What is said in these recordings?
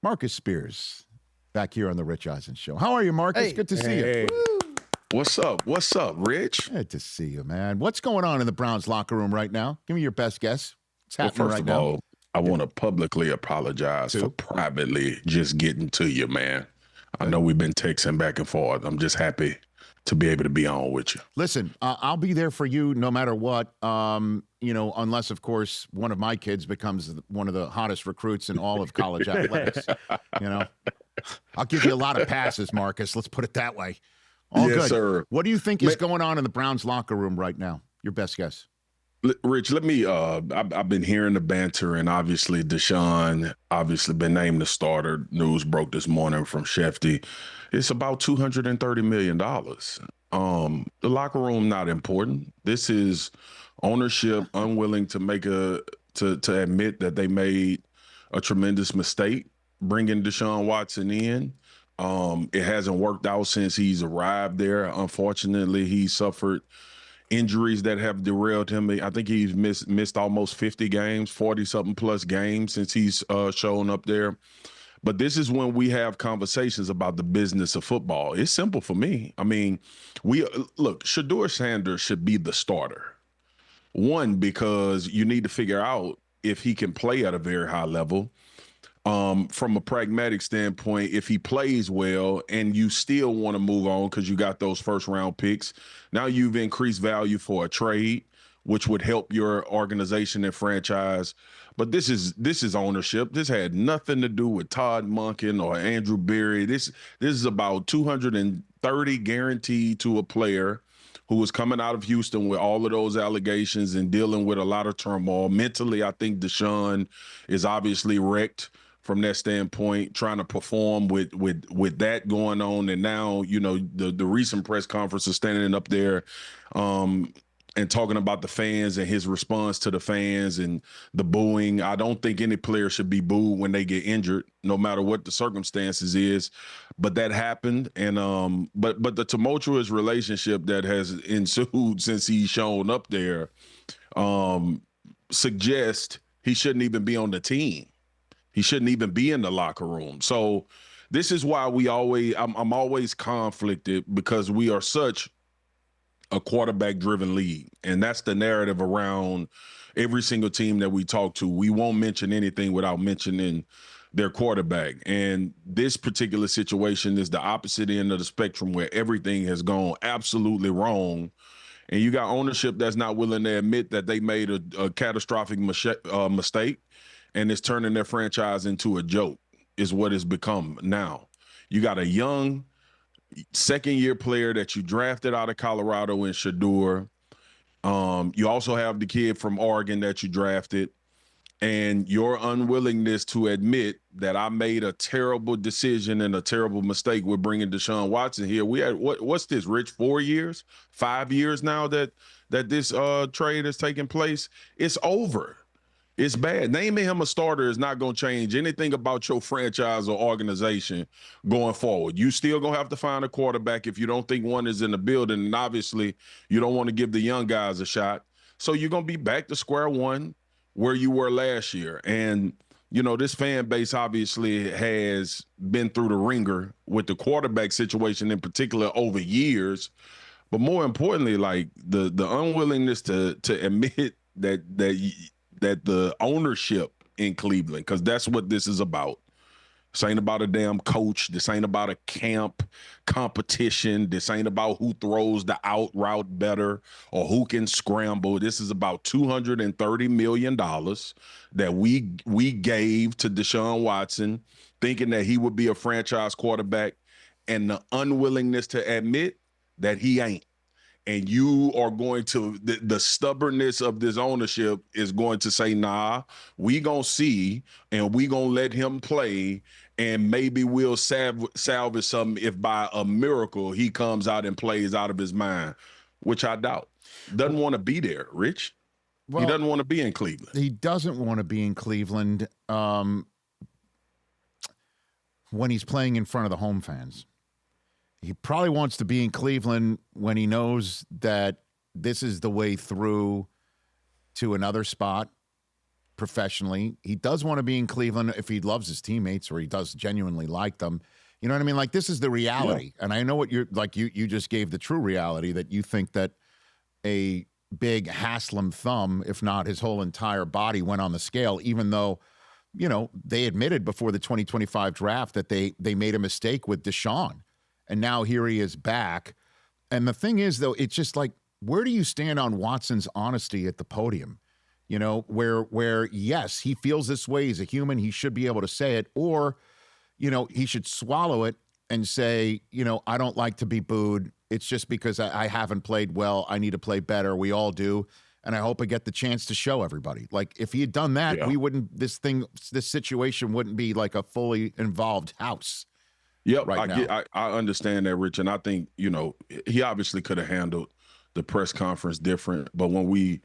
Marcus Spears, back here on the Rich Eisen Show. How are you, Marcus? Hey. Good to see you. Woo. What's up? What's up, Rich? Good to see you, man. What's going on in the Browns locker room right now? Give me your best guess. What's happening First right of now? all, I want to publicly apologize for privately just getting to you, man. I know we've been texting back and forth. I'm just happy to be able to be on with you. Listen, I'll be there for you no matter what, unless, of course, one of my kids becomes one of the hottest recruits in all of college athletics. I'll give you a lot of passes, Marcus. Let's put it that way. All yes, good. Sir. What do you think is going on in the Browns locker room right now? Your best guess. Rich, let me, I've been hearing the banter, and obviously Deshaun been named the starter. News broke this morning from Shefty. It's about $230 million. The locker room, not important. This is ownership unwilling to to admit that they made a tremendous mistake bringing Deshaun Watson in. It hasn't worked out since he's arrived there. Unfortunately, he suffered injuries that have derailed him. I think he's missed almost 50 games, 40-something plus games since he's shown up there. But this is when we have conversations about the business of football. It's simple for me. I mean, Shedeur Sanders should be the starter. One, because you need to figure out if he can play at a very high level. From a pragmatic standpoint, if he plays well and you still want to move on because you got those first round picks, now you've increased value for a trade, which would help your organization and franchise. But this is ownership. This had nothing to do with Todd Monken or Andrew Berry. This is about 230 guaranteed to a player who was coming out of Houston with all of those allegations and dealing with a lot of turmoil. Mentally, I think Deshaun is obviously wrecked from that standpoint, trying to perform with that going on. And now, the recent press conference is standing up there and talking about the fans and his response to the fans and the booing. I don't think any player should be booed when they get injured, no matter what the circumstances is. But that happened. And but the tumultuous relationship that has ensued since he's shown up there suggests he shouldn't even be on the team. He shouldn't even be in the locker room. So this is why I'm always conflicted, because we are such a quarterback-driven league, and that's the narrative around every single team that we talk to. We won't mention anything without mentioning their quarterback. And this particular situation is the opposite end of the spectrum, where everything has gone absolutely wrong. And you got ownership that's not willing to admit that they made a catastrophic mistake, and it's turning their franchise into a joke, is what it's become now. You got a young second-year player that you drafted out of Colorado in Shedeur. You also have the kid from Oregon that you drafted, and your unwillingness to admit that I made a terrible decision and a terrible mistake with bringing Deshaun Watson here. We had, what's this, Rich, 4 years, 5 years now that this trade has taken place? It's over. It's bad. Naming him a starter is not going to change anything about your franchise or organization going forward. You still going to have to find a quarterback if you don't think one is in the building. And obviously, you don't want to give the young guys a shot. So you're going to be back to square one where you were last year. And, this fan base obviously has been through the ringer with the quarterback situation in particular over years. But more importantly, like the unwillingness to admit that the ownership in Cleveland, because that's what this is about. This ain't about a damn coach. This ain't about a camp competition. This ain't about who throws the out route better or who can scramble. This is about $230 million that we gave to Deshaun Watson, thinking that he would be a franchise quarterback, and the unwillingness to admit that he ain't. And you are going to, the stubbornness of this ownership is going to say, nah, we going to see, and we going to let him play, and maybe we'll salvage something if by a miracle he comes out and plays out of his mind, which I doubt. Doesn't want to be there, Rich. Well, he doesn't want to be in Cleveland. He doesn't want to be in Cleveland when he's playing in front of the home fans. He probably wants to be in Cleveland when he knows that this is the way through to another spot, professionally. He does want to be in Cleveland if he loves his teammates or he does genuinely like them. You know what I mean? Like, this is the reality. Yeah. And I know what you're like, you just gave the true reality that you think that a big Haslam thumb, if not his whole entire body, went on the scale, even though, you know, they admitted before the 2025 draft that they made a mistake with Deshaun. And now here he is back. And the thing is, though, it's just like, where do you stand on Watson's honesty at the podium? You know, where yes, he feels this way. He's a human. He should be able to say it. Or, you know, he should swallow it and say, you know, I don't like to be booed. It's just because I haven't played well. I need to play better. We all do. And I hope I get the chance to show everybody. Like, if he had done that, we wouldn't, this situation wouldn't be like a fully involved house. Yep. Right I understand that, Rich. And I think, you know, he obviously could have handled the press conference different. But when we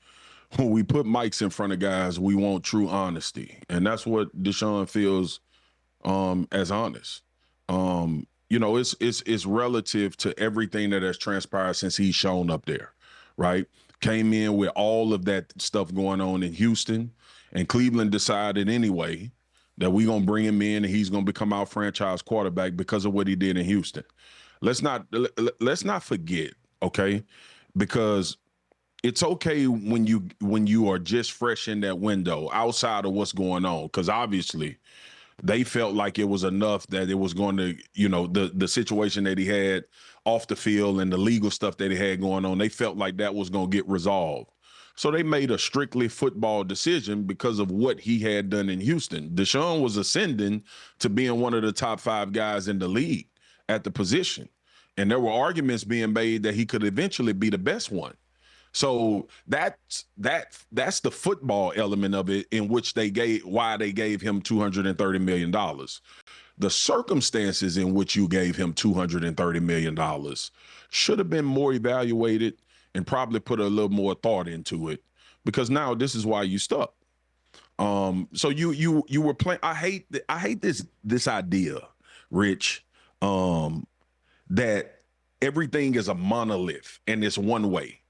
put mics in front of guys, we want true honesty. And that's what Deshaun feels as honest. You know, it's relative to everything that has transpired since he's shown up there, right? Came in with all of that stuff going on in Houston, and Cleveland decided anyway that we're going to bring him in and he's going to become our franchise quarterback because of what he did in Houston. Let's not forget, okay? Because it's okay when you are just fresh in that window outside of what's going on, because obviously they felt like it was enough that it was going to, you know, the situation that he had off the field and the legal stuff that he had going on, they felt like that was going to get resolved. So they made a strictly football decision because of what he had done in Houston. Deshaun was ascending to being one of the top 5 guys in the league at the position. And there were arguments being made that he could eventually be the best one. So that's the football element of it, in which why they gave him $230 million. The circumstances in which you gave him $230 million should have been more evaluated and probably put a little more thought into it, because now this is why you stuck. So you were playing. I hate this idea, Rich, that everything is a monolith and it's one way.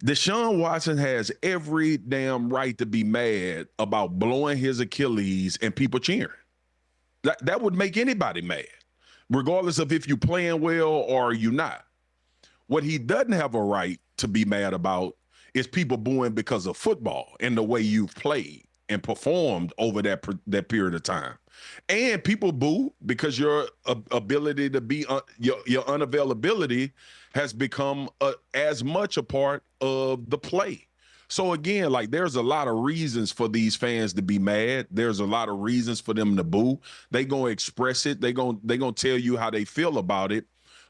Deshaun Watson has every damn right to be mad about blowing his Achilles and people cheering. That would make anybody mad, regardless of if you're playing well or you're not. What he doesn't have a right to be mad about is people booing because of football and the way you've played and performed over that period of time. And people boo because your ability to be your unavailability has become as much a part of the play. So again, like, there's a lot of reasons for these fans to be mad. There's a lot of reasons for them to boo. They gonna express it. They gonna tell you how they feel about it.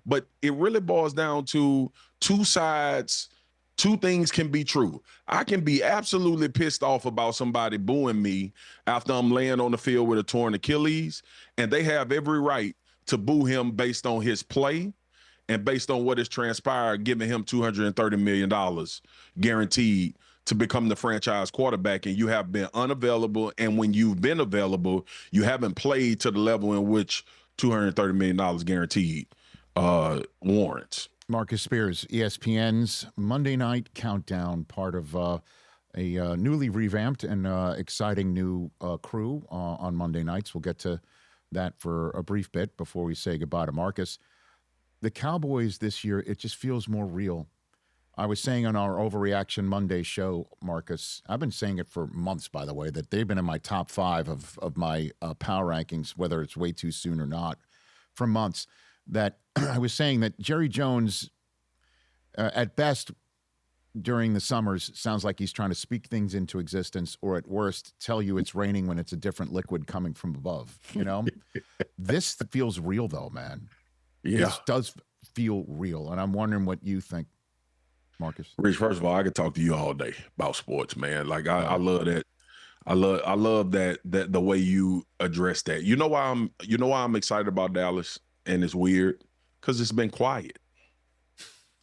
But it really boils down to two sides. Two things can be true. I can be absolutely pissed off about somebody booing me after I'm laying on the field with a torn Achilles, and they have every right to boo him based on his play and based on what has transpired, giving him $230 million guaranteed to become the franchise quarterback, and you have been unavailable. And when you've been available, you haven't played to the level in which $230 million guaranteed warrants. Marcus Spears, ESPN's Monday Night Countdown, part of a newly revamped and exciting new crew on Monday nights. We'll get to that for a brief bit before we say goodbye to Marcus. The Cowboys this year, it just feels more real. I was saying on our Overreaction Monday show, Marcus, I've been saying it for months, by the way, that they've been in my top 5 of my power rankings, whether it's way too soon or not, for months. That I was saying that Jerry Jones, at best during the summers, sounds like he's trying to speak things into existence, or at worst, tell you it's raining when it's a different liquid coming from above. You know, this feels real, though, man. Yeah, this does feel real, and I'm wondering what you think, Marcus. Rich, first of all, I could talk to you all day about sports, man. Like, I love that. I love that the way you address that. You know why I'm excited about Dallas. And it's weird because it's been quiet.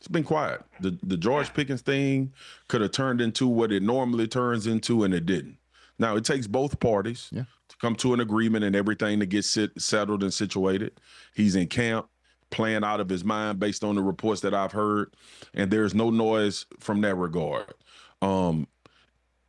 It's been quiet. The George Pickens thing could have turned into what it normally turns into, and it didn't. Now, it takes both parties to come to an agreement and everything to get settled and situated. He's in camp, playing out of his mind based on the reports that I've heard, and there's no noise from that regard.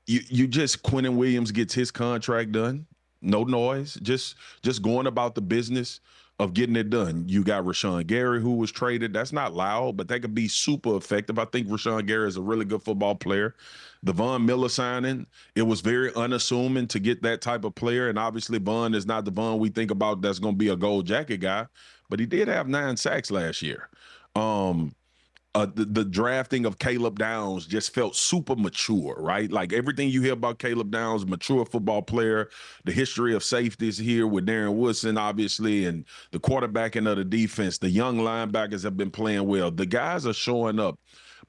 you just Quentin Williams gets his contract done. No noise. Just going about the business of getting it done. You got Rashawn Gary, who was traded. That's not loud, but that could be super effective. I think Rashawn Gary is a really good football player. The Von Miller signing, it was very unassuming to get that type of player. And obviously, Von is not the Von we think about that's going to be a gold jacket guy, but he did have 9 sacks last year. The drafting of Caleb Downs just felt super mature, right? Like everything you hear about Caleb Downs, mature football player, the history of safeties here with Darren Woodson, obviously, and the quarterbacking of the defense, the young linebackers have been playing well. The guys are showing up.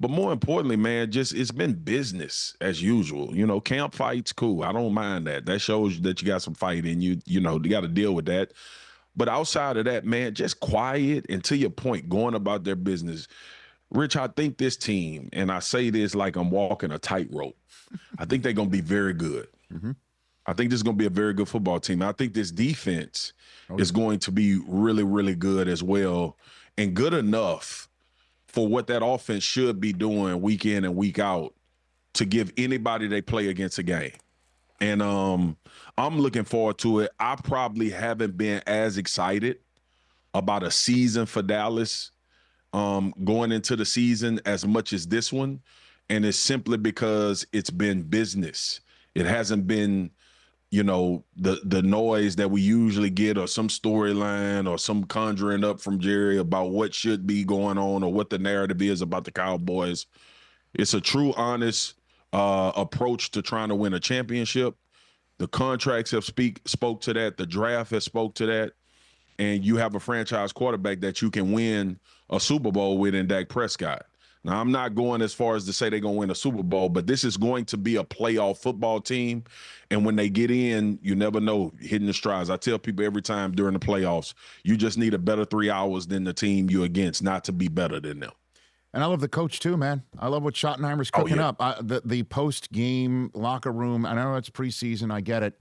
But more importantly, man, just it's been business as usual. You know, camp fights, cool. I don't mind that. That shows that you got some fight in you. You know, you got to deal with that. But outside of that, man, just quiet and to your point, going about their business. Rich, I think this team, and I say this like I'm walking a tightrope, I think they're going to be very good. Mm-hmm. I think this is going to be a very good football team. I think this defense is going to be really, really good as well, and good enough for what that offense should be doing week in and week out to give anybody they play against a game. And I'm looking forward to it. I probably haven't been as excited about a season for Dallas going into the season as much as this one. And it's simply because it's been business. It hasn't been, you know, the noise that we usually get or some storyline or some conjuring up from Jerry about what should be going on or what the narrative is about the Cowboys. It's a true, honest approach to trying to win a championship. The contracts have spoke to that. The draft has spoke to that. And you have a franchise quarterback that you can win a Super Bowl with in Dak Prescott. Now, I'm not going as far as to say they're going to win a Super Bowl, but this is going to be a playoff football team. And when they get in, you never know, hitting the strides. I tell people every time during the playoffs, you just need a better 3 hours than the team you're against, not to be better than them. And I love the coach too, man. I love what Schottenheimer's cooking up. The post-game locker room, I know it's preseason, I get it.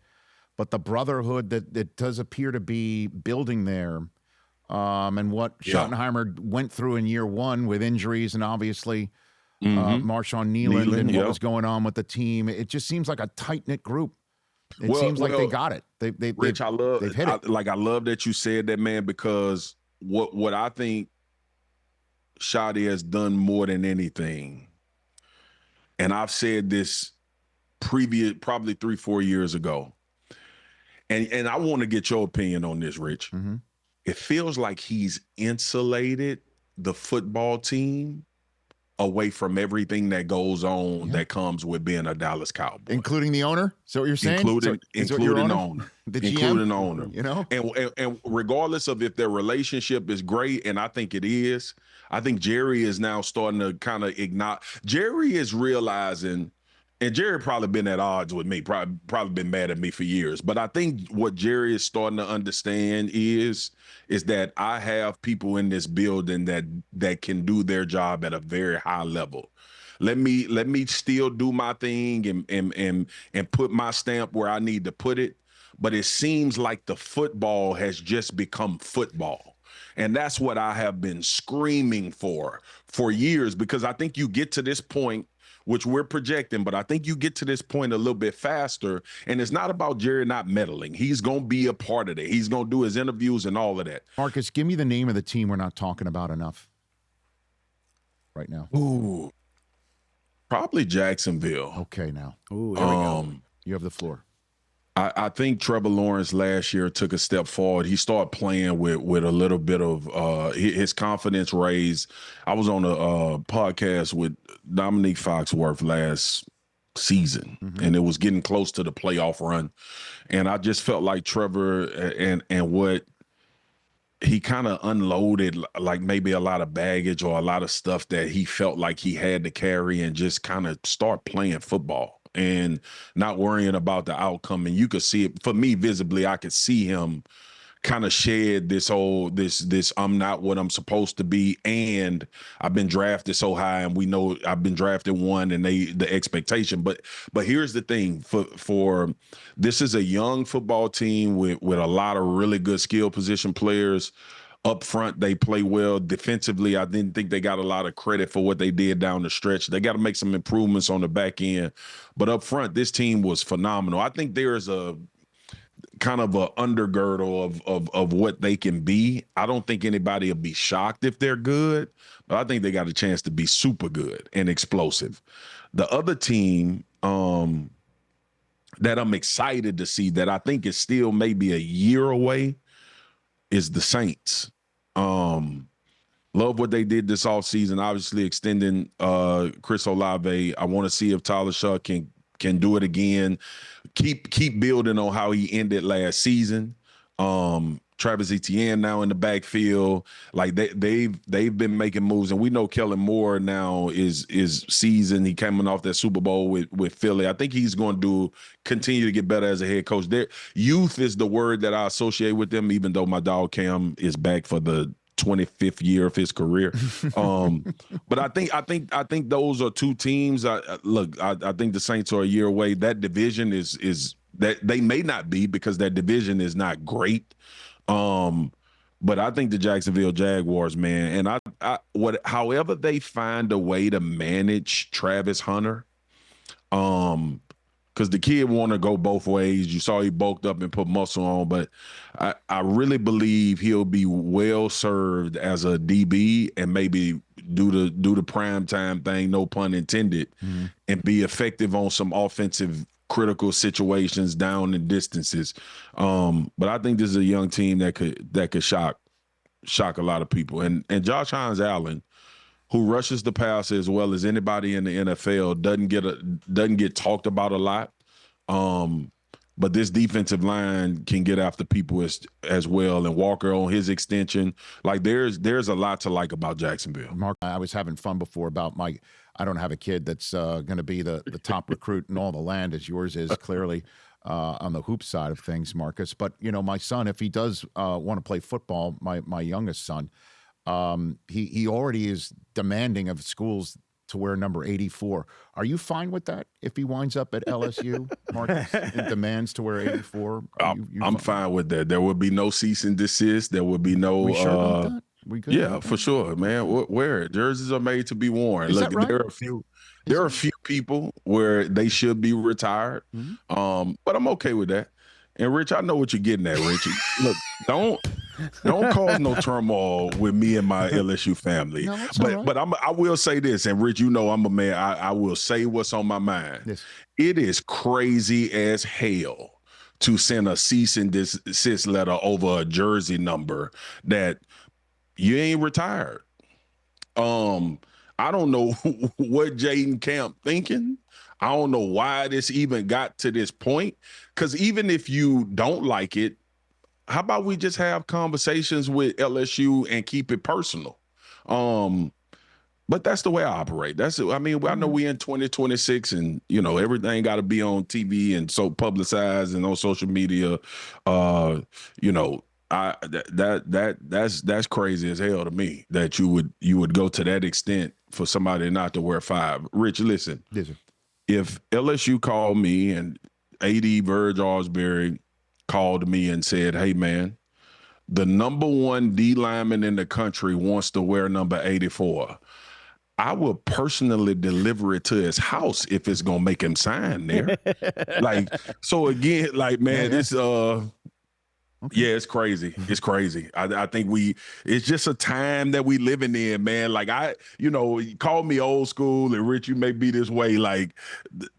But the brotherhood that does appear to be building there, and what Schottenheimer went through in year one with injuries and obviously Marshawn Nealon and what was going on with the team, it just seems like a tight-knit group. It seems like they got it. Rich, I love that you said that, man, because what I think Shotty has done more than anything, and I've said this probably 3-4 years ago, and I want to get your opinion on this, Rich. Mm-hmm. It feels like he's insulated the football team away from everything that goes on that comes with being a Dallas Cowboy. Including the owner? So what you're saying? Including the owner. The GM? Including the owner. You know? And regardless of if their relationship is great, and I think it is, I think Jerry is now starting to kind of ignite. Jerry is realizing, and Jerry probably been at odds with me, probably been mad at me for years. But I think what Jerry is starting to understand is that I have people in this building that can do their job at a very high level. Let me still do my thing and put my stamp where I need to put it. But it seems like the football has just become football. And that's what I have been screaming for years, because I think you get to this point, which we're projecting, but I think you get to this point a little bit faster, and it's not about Jerry not meddling. He's going to be a part of it. He's going to do his interviews and all of that. Marcus, give me the name of the team we're not talking about enough right now. Ooh, probably Jacksonville. Okay, now. Ooh, there we go. You have the floor. I think Trevor Lawrence last year took a step forward. He started playing with a little bit of his confidence raised. I was on a podcast with Dominique Foxworth last season, and it was getting close to the playoff run. And I just felt like Trevor and what he kind of unloaded, like maybe a lot of baggage or a lot of stuff that he felt like he had to carry, and just kind of start playing football and not worrying about the outcome. And you could see it for me visibly. I could see him kind of shed this I'm not what I'm supposed to be, and I've been drafted so high, and we know I've been drafted one, and the expectation. But here's the thing, for this is a young football team with a lot of really good skill position players. Up front, they play well. Defensively, I didn't think they got a lot of credit for what they did down the stretch. They got to make some improvements on the back end. But up front, this team was phenomenal. I think there's a kind of a undergirdle of what they can be. I don't think anybody will be shocked if they're good, but I think they got a chance to be super good and explosive. The other team that I'm excited to see that I think is still maybe a year away is the Saints. Love what they did this offseason, obviously extending Chris Olave. I want to see if Tyler Shaw can do it again. Keep building on how he ended last season. Travis Etienne now in the backfield. Like they've been making moves, and we know Kellen Moore now is seasoned. He coming off that Super Bowl with Philly. I think he's going to continue to get better as a head coach. Their youth is the word that I associate with them, even though my dog Cam is back for the 25th year of his career. But I think those are two teams. I think the Saints are a year away. That division is that they may not be because that division is not great. But I think the Jacksonville Jaguars, man, and however they find a way to manage Travis Hunter, because the kid want to go both ways. You saw he bulked up and put muscle on, but I really believe he'll be well served as a DB and maybe do the prime time thing, no pun intended, and be effective on some offensive critical situations down in distances. But I think this is a young team that could shock a lot of people. And Josh Hines Allen, who rushes the passer as well as anybody in the NFL, doesn't get talked about a lot. But this defensive line can get after people as well. And Walker on his extension, like there's a lot to like about Jacksonville. Mark, I was having fun before about I don't have a kid that's going to be the top recruit in all the land as yours is clearly on the hoop side of things, Marcus. But, my son, if he does want to play football, my youngest son, he already is demanding of schools to wear number 84. Are you fine with that if he winds up at LSU, Marcus, and demands to wear 84? I'm fine with that. There will be no cease and desist. There will be no. We sure about that? We good? Yeah, for sure, man. Wear it. Jerseys are made to be worn. Look, right? There are a few people where they should be retired. But I'm okay with that. And Rich, I know what you're getting at, Rich. Look, don't cause no turmoil with me and my LSU family. No, but I will say this, and Rich, I'm a man. I will say what's on my mind. Yes. It is crazy as hell to send a cease and desist letter over a jersey number that you ain't retired. I don't know what Jayden Camp thinking. I don't know why this even got to this point. Because even if you don't like it, how about we just have conversations with LSU and keep it personal? But that's the way I operate. I know we in 2026 and, everything got to be on TV and so publicized and on social media. That's crazy as hell to me that you would go to that extent for somebody not to wear 5. Rich, listen. Yes, sir. If LSU called me and AD Verge Osbury called me and said, "Hey man, the number 1 D lineman in the country wants to wear number 84," I will personally deliver it to his house if it's gonna make him sign there. So again, man, it's Okay. Yeah, it's crazy. It's crazy. I think it's just a time that we living in, man. You call me old school and Rich, you may be this way. Like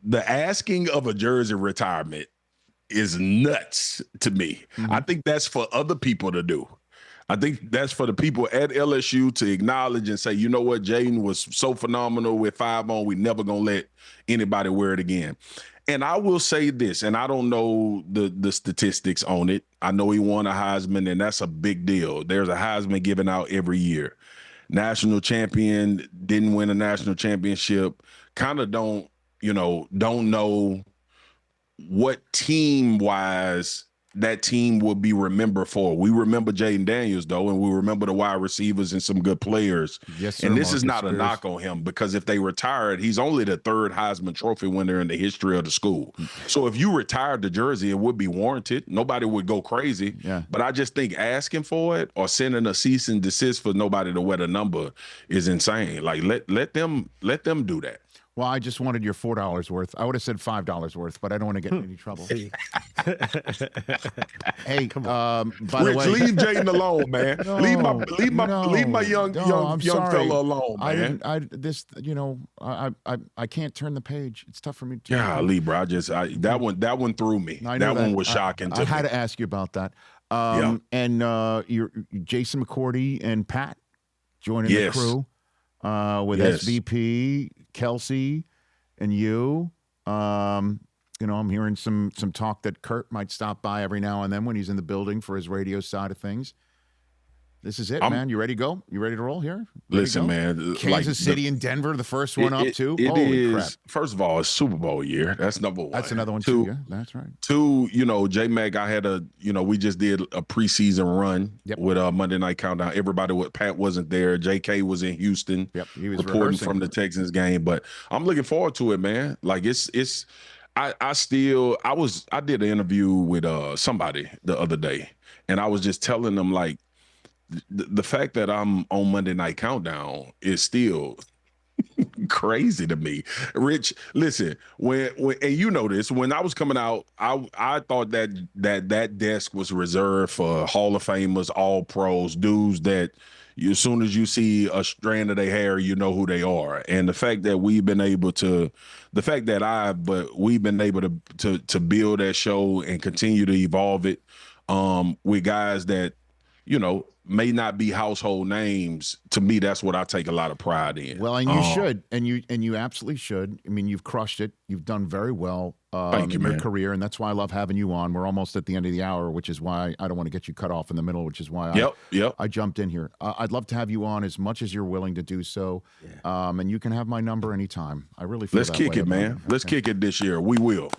the asking of a jersey retirement is nuts to me. I think that's for other people to do. I think that's for the people at LSU to acknowledge and say, you know what, Jayden was so phenomenal with 5 on, we never gonna let anybody wear it again. And I will say this, and I don't know the statistics on it. I know he won a Heisman, and that's a big deal. There's a Heisman given out every year. National champion, didn't win a national championship. Kind of don't know what team-wise that team will be remembered for. We remember Jayden Daniels, though, and we remember the wide receivers and some good players. Yes, sir, and this is Marcus not a Spears. knock on him, because if they retired, he's only the third Heisman Trophy winner in the history of the school. So if you retired the jersey, it would be warranted. Nobody would go crazy. Yeah. But I just think asking for it or sending a cease and desist for nobody to wear the number is insane. Like, let them do that. Well, I just wanted your $4 worth. I would have said $5 worth, but I don't want to get in any trouble. Hey, come on. By Rich, the way, leave Jayden alone, man. No, leave my young I'm sorry. fella alone, man. I can't turn the page. It's tough for me to. Golly, bro. That one threw me. That one was shocking to me. I had to ask you about that. And you're Jason McCourty and Pat joining the crew with SVP, Kelsey, and you. I'm hearing some talk that Kurt might stop by every now and then when he's in the building for his radio side of things. This is it, man. You ready to go? You ready to roll here? Listen, man. Kansas City and Denver, the first one up, too? Holy crap. First of all, it's Super Bowl year. That's number one. That's another one, too. Yeah, that's right. Two, J-Mac, I had we just did a preseason run with a Monday Night Countdown. Everybody, Pat wasn't there. JK was in Houston. Yep, he was reporting from the Texans game. But I'm looking forward to it, man. Like, I did an interview with somebody the other day, and I was just telling them, like, the fact that I'm on Monday Night Countdown is still crazy to me. Rich, listen, when and you know this, when I was coming out, I thought that desk was reserved for Hall of Famers, all pros, dudes that as soon as you see a strand of their hair, you know who they are. And the fact that we've been able to build that show and continue to evolve it with guys that, may not be household names. To me, that's what I take a lot of pride in. Well, and you should, and you absolutely should. I mean, you've crushed it. You've done very well in your career, and that's why I love having you on. We're almost at the end of the hour, which is why I don't want to get you cut off in the middle, which is why I jumped in here. I'd love to have you on as much as you're willing to do so, and you can have my number anytime. I really feel Let's kick it, man. Let's kick it this year. We will.